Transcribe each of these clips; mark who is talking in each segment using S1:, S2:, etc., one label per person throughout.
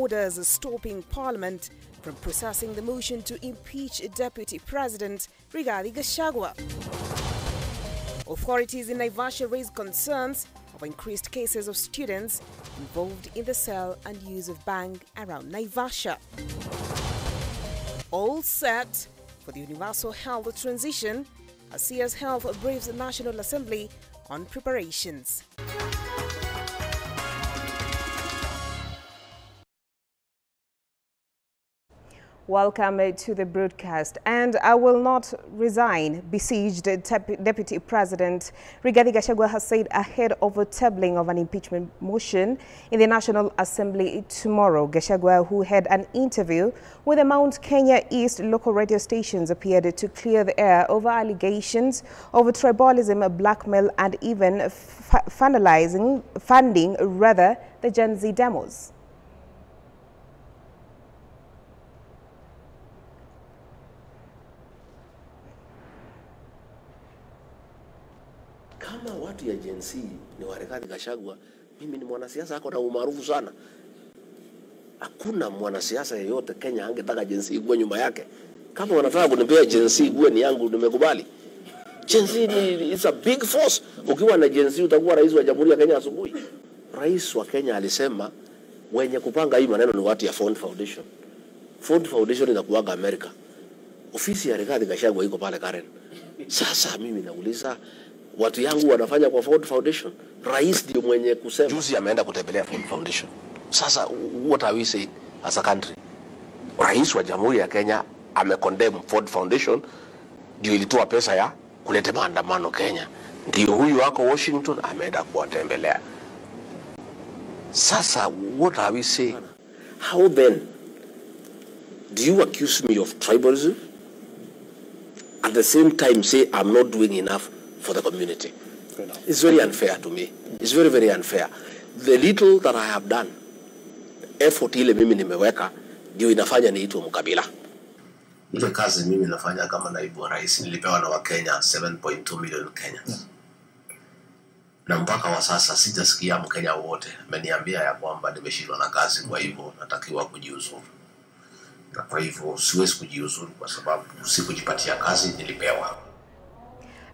S1: orders stopping Parliament from processing the motion to impeach Deputy President Rigathi Gachagua. Authorities in Naivasha raised concerns of increased cases of students involved in the sale and use of bang around Naivasha. All set for the universal health transition as CS Health briefs the National Assembly on preparations. Welcome to the broadcast. And I will not resign, besieged Deputy President Rigathi Gachagua has said ahead of a tabling of an impeachment motion in the National Assembly tomorrow. Gachagua, who had an interview with the Mount Kenya East local radio stations, appeared to clear the air over allegations of tribalism, blackmail, and even funding the Gen Z demos.
S2: Kama watu ya Gen Z ni wa Rigathi Gachagua, mimi ni mwanasiasa ako na umaarufu sana. Hakuna mwanasiasa yeyote Kenya angetaka Gen Z kuwe nyuma yake. Kama wanataka kunipea Gen Z kuwe ni yangu, nimekubali. Gen Z is a big force. Ukiwa na Gen Z utakuwa rais wa Jamhuri ya Kenya asubuhi. Rais wa Kenya alisema wenye kupanga hii maneno ni watu ya Ford Foundation. Ford Foundation inakuwaga Amerika. Ofisi ya Rigathi Gachagua iko pale Karen. Sasa mimi nauliza, watu yangu wanafanya kwa Ford Foundation. Rais ndio mwenye kusema. Juzi ameenda kutembelea Ford Foundation. Sasa what are we saying as a country? Rais wa Jamhuri ya Kenya amecondemn Ford Foundation ndio ilitoa pesa ya kuleta maandamano Kenya. Ndio huyu wako Washington ameenda kuwatembelea. Sasa what are we saying? How then do you accuse me of tribalism at the same time say I'm not doing enough for the community? It's very unfair to me. It's very, very unfair. The little that I have done, effort ile mimi nimeweka, ndio inafanya niitwe mkabila. Ile kazi mimi nafanya kama naibu wa rais nilipewa na Wakenya 7.2 million Kenyans. Na mpaka wa sasa sijasikia Mkenya wote ameniambia ya kwamba nimeshindwa na kazi, kwa hivyo natakiwa kujiuzuru. Na kwa hivyo siwezi kujiuzuru kwa sababu sikujipatia kazi nilipewa.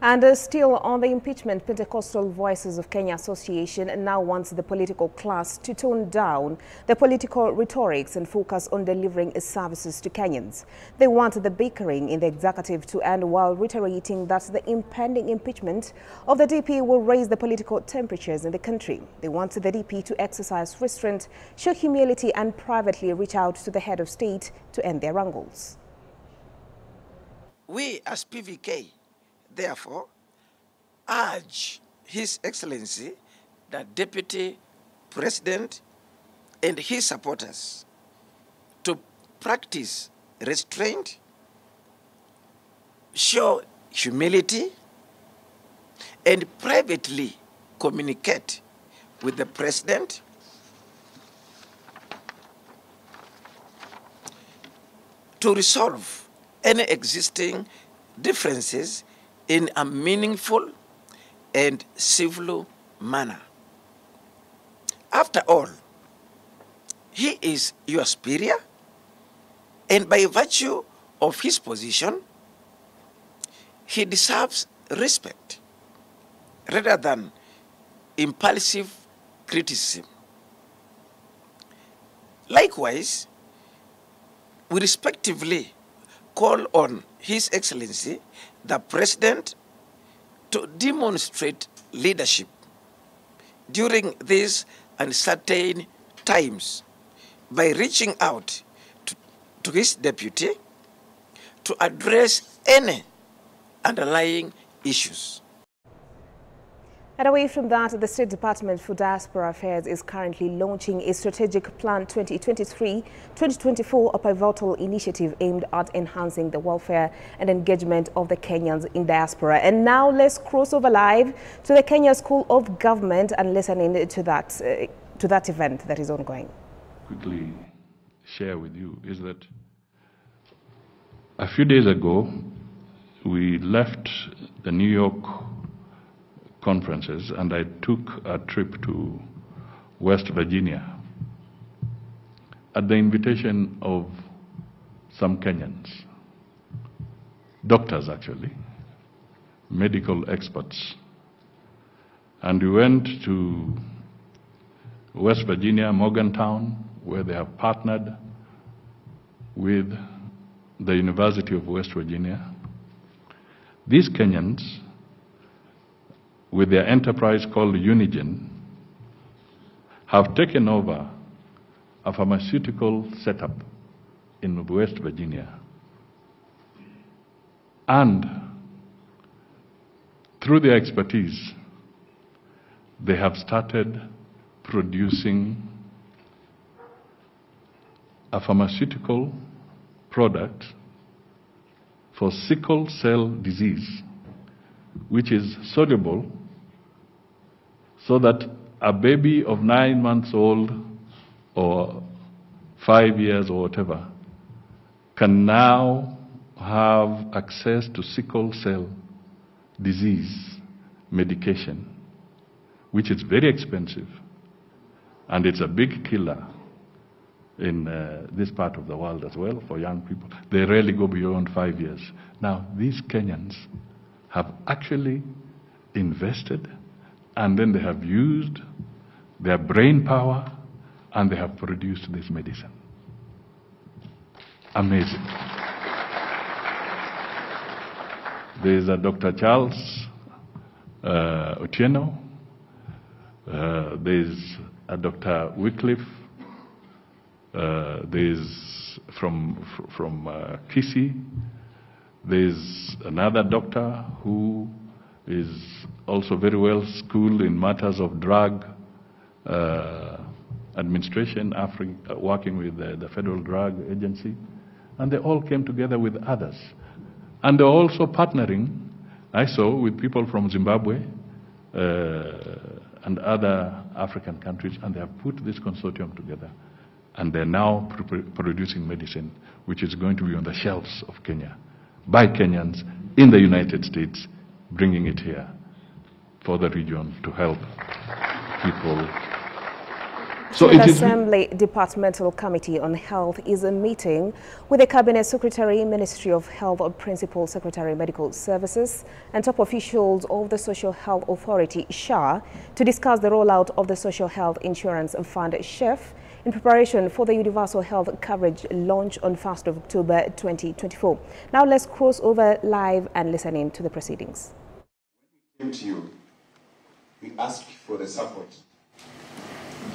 S1: And still on the impeachment, Pentecostal Voices of Kenya Association now wants the political class to tone down the political rhetorics and focus on delivering services to Kenyans. They want the bickering in the executive to end while reiterating that the impending impeachment of the DP will raise the political temperatures in the country. They want the DP to exercise restraint, show humility, and privately reach out to the head of state to end their wrangles.
S3: We as PVK therefore urge His Excellency, the Deputy President and his supporters to practice restraint, show humility, and privately communicate with the President to resolve any existing differences in a meaningful and civil manner. After all, he is your superior, and by virtue of his position, he deserves respect rather than impulsive criticism. Likewise, we respectively call on His Excellency, the President, to demonstrate leadership during these uncertain times by reaching out to his deputy to address any underlying issues.
S1: And away from that, the State Department for Diaspora Affairs is currently launching a strategic plan 2023-2024, a pivotal initiative aimed at enhancing the welfare and engagement of the Kenyans in diaspora. And now let's cross over live to the Kenya School of Government and listen in to that event that is ongoing.
S4: Quickly share with you is that a few days ago, we left the New York conferences and I took a trip to West Virginia. at the invitation of some Kenyans, doctors actually, medical experts. And we went to West Virginia, Morgantown, where they have partnered with the University of West Virginia. These Kenyans, with their enterprise called Unigen, have taken over a pharmaceutical setup in West Virginia. And through their expertise, they have started producing a pharmaceutical product for sickle cell disease, which is soluble so that a baby of 9 months old or 5 years or whatever can now have access to sickle cell disease medication, which is very expensive, and it's a big killer in this part of the world as well for young people. They rarely go beyond 5 years. Now, these Kenyans have actually invested, and then they have used their brain power, and they have produced this medicine. Amazing. There is a Dr. Charles Otieno. There is a Dr. Wycliffe. There's from Kisii. There's another doctor who is also very well schooled in matters of drug administration, working with the Federal Drug Agency. And they all came together with others. And they're also partnering, I saw, with people from Zimbabwe and other African countries, and they have put this consortium together. And they're now producing medicine which is going to be on the shelves of Kenya by Kenyans in the United States, bringing it here for the region to help people. So
S1: the Assembly Departmental Committee on Health is meeting with the Cabinet Secretary, Ministry of Health, Principal Secretary, Medical Services, and top officials of the Social Health Authority, SHA, to discuss the rollout of the Social Health Insurance Fund, SHIF, in preparation for the Universal Health Coverage launch on 1st of October 2024. Now let's cross over live and listen in to the proceedings.
S5: When we came to you, we asked for the support.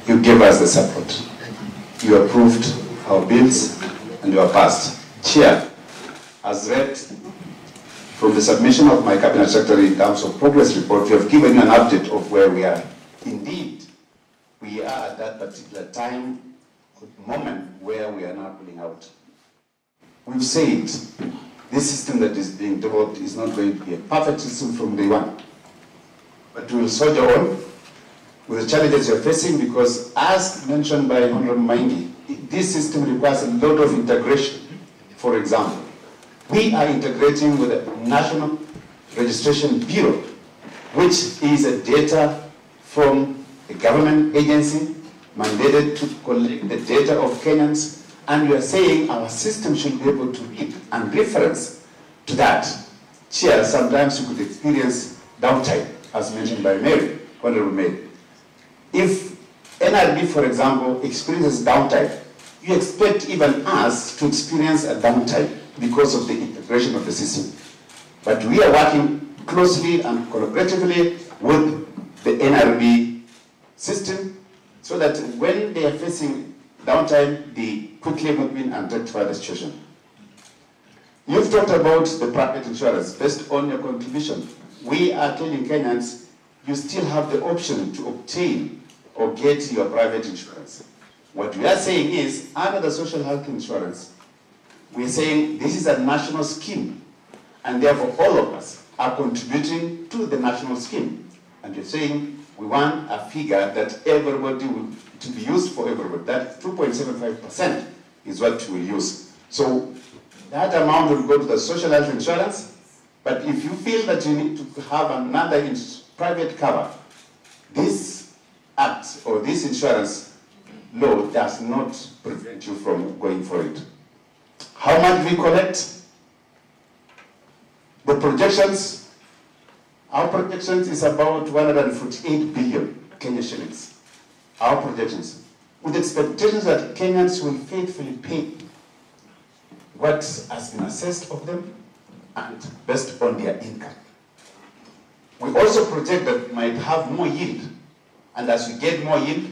S5: You gave us the support. You approved our bills and you are passed. Chair, as read from the submission of my Cabinet Secretary in terms of progress report, we have given you an update of where we are. Indeed, we are at that particular time, moment where we are now pulling out. We've said this system that is being developed is not going to be a perfect system from day one, but we will soldier on with the challenges you're facing, because as mentioned by Honorable Maingi, this system requires a lot of integration. For example, we are integrating with the National Registration Bureau, which is a data from a government agency mandated to collect the data of Kenyans, and we are saying our system should be able to read and reference to that. Chair, sometimes you could experience downtime, as mentioned by Mary, Honorable Mary. If NRB, for example, experiences downtime, you expect even us to experience a downtime because of the integration of the system. But we are working closely and collaboratively with the NRB system so that when they are facing downtime, they quickly move in and rectify the situation. You've talked about the private insurance based on your contribution. We are telling Kenyans, you still have the option to obtain or get your private insurance. What we are saying is, under the social health insurance, we're saying this is a national scheme, and therefore all of us are contributing to the national scheme. And we're saying we want a figure that everybody will, to be used for everybody. That 2.75% is what we will use. So that amount will go to the social health insurance, but if you feel that you need to have another private cover, this act or this insurance law does not prevent you from going for it. How much we collect? The projections, our projections is about 148 billion Kenya shillings. Our projections, with expectations that Kenyans will faithfully pay what has been assessed of them and based on their income. We also project that we might have more yield, and as we get more yield,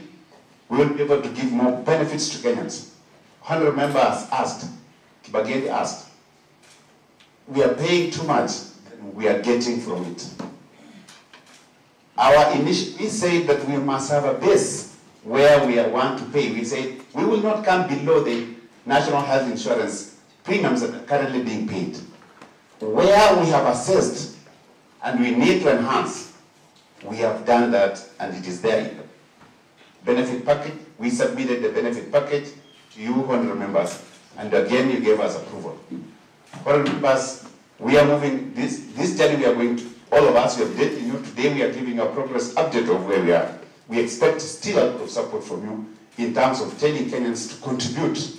S5: we will be able to give more benefits to Kenyans. Honorable member has asked, Kibageni asked, we are paying too much than we are getting from it. We say that we must have a base where we want to pay. We say we will not come below the national health insurance premiums that are currently being paid. Where we have assessed and we need to enhance, we have done that, and it is there in the benefit package. We submitted the benefit package to you, honorable members, and again you gave us approval. Honorable members, we are moving this journey. We are going to, all of us, we have updated you today. We are giving a progress update of where we are. We expect still a lot of support from you in terms of telling Kenyans to contribute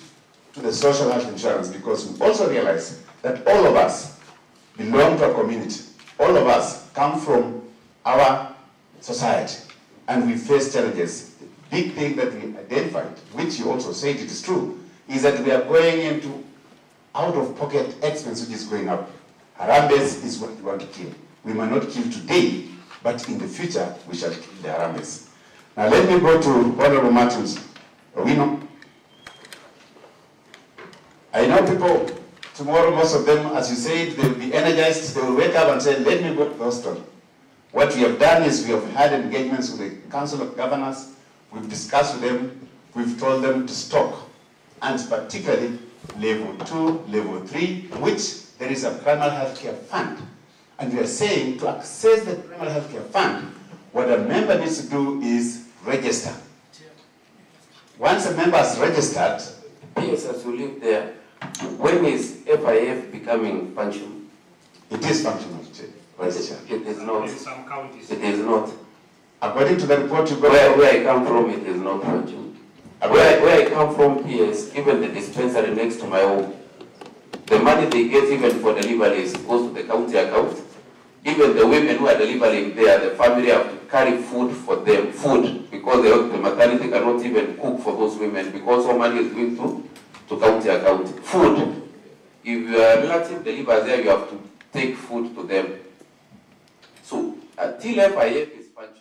S5: to the social health insurance, because we also realize that all of us belong to a community. All of us come from our society, and we face challenges. The big thing that we identified, which you also said it is true, is that we are going into out-of-pocket expense, which is going up. Harambes is what we want to kill. We might not kill today, but in the future, we shall kill the Harambes. Now let me go to Honorable Martins. I know people, tomorrow most of them, as you said, they will be energized. They will wake up and say, let me go to Boston. What we have done is we have had engagements with the Council of Governors. We've discussed with them. We've told them to stock, and particularly level 2, level 3, which there is a primary healthcare fund. And we are saying to access the primary healthcare fund, what a member needs to do is register. Once a member is registered,
S6: PSS will live there. When is FIF becoming functional?
S5: it is functional.
S6: It is not.
S7: In some counties.
S6: It is not.
S5: According to the report you got,
S6: Where I come from, it is not functional. Where I come from, PS, even the dispensary next to my home, the money they get even for deliveries goes to the county account. Even the women who are delivering there, the family have to carry food for them, because the maternity cannot even cook for those women, because all money is going to county account. Food. If your relative delivers there, you have to take food to them. So until FIF is functional,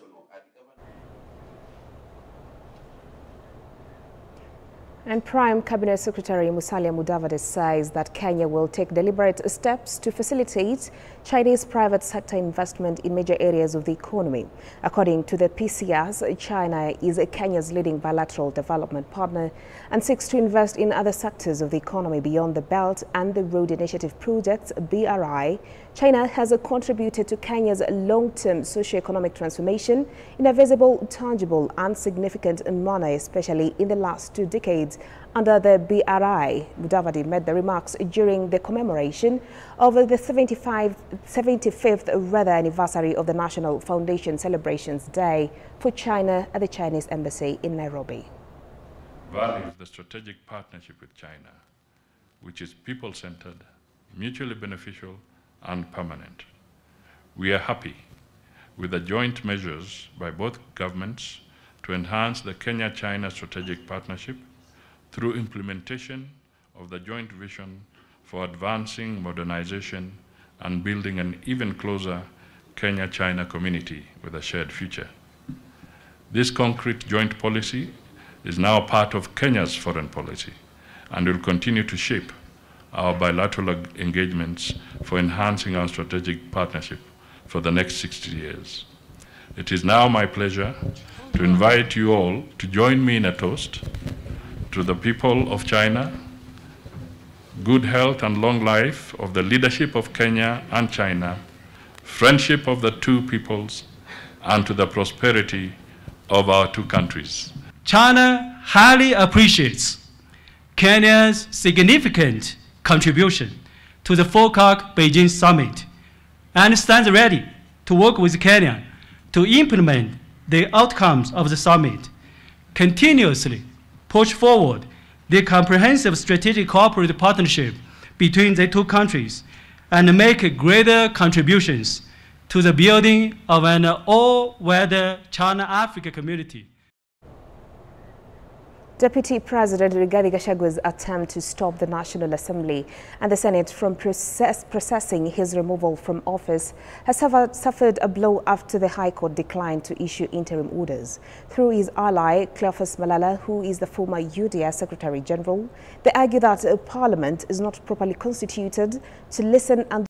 S1: And Prime Cabinet Secretary Musalia Mudavadi says that Kenya will take deliberate steps to facilitate Chinese private sector investment in major areas of the economy. According to the PCS, China is Kenya's leading bilateral development partner and seeks to invest in other sectors of the economy beyond the Belt and the Road Initiative projects, BRI. China has contributed to Kenya's long-term socio-economic transformation in a visible, tangible and significant manner, especially in the last 2 decades. Under the BRI, Mudavadi made the remarks during the commemoration of the 75th anniversary of the National Foundation Celebrations Day for China at the Chinese Embassy in Nairobi.
S4: Values the strategic partnership with China, which is people-centered, mutually beneficial, and permanent. We are happy with the joint measures by both governments to enhance the Kenya-China strategic partnership through implementation of the joint vision for advancing modernization and building an even closer Kenya-China community with a shared future. This concrete joint policy is now part of Kenya's foreign policy and will continue to shape our bilateral engagements for enhancing our strategic partnership for the next 60 years. It is now my pleasure to invite you all to join me in a toast to the people of China, good health and long life of the leadership of Kenya and China, friendship of the two peoples, and to the prosperity of our two countries.
S8: China highly appreciates Kenya's significant contribution to the FOCAC Beijing Summit and stands ready to work with Kenya to implement the outcomes of the summit, continuously push forward the comprehensive strategic cooperative partnership between the two countries and make greater contributions to the building of an all-weather China-Africa community.
S1: Deputy President Rigathi Gachagua's attempt to stop the National Assembly and the Senate from processing his removal from office has suffered a blow after the High Court declined to issue interim orders. Through his ally, Cleophas Malala, who is the former UDS Secretary General, they argue that Parliament is not properly constituted to listen and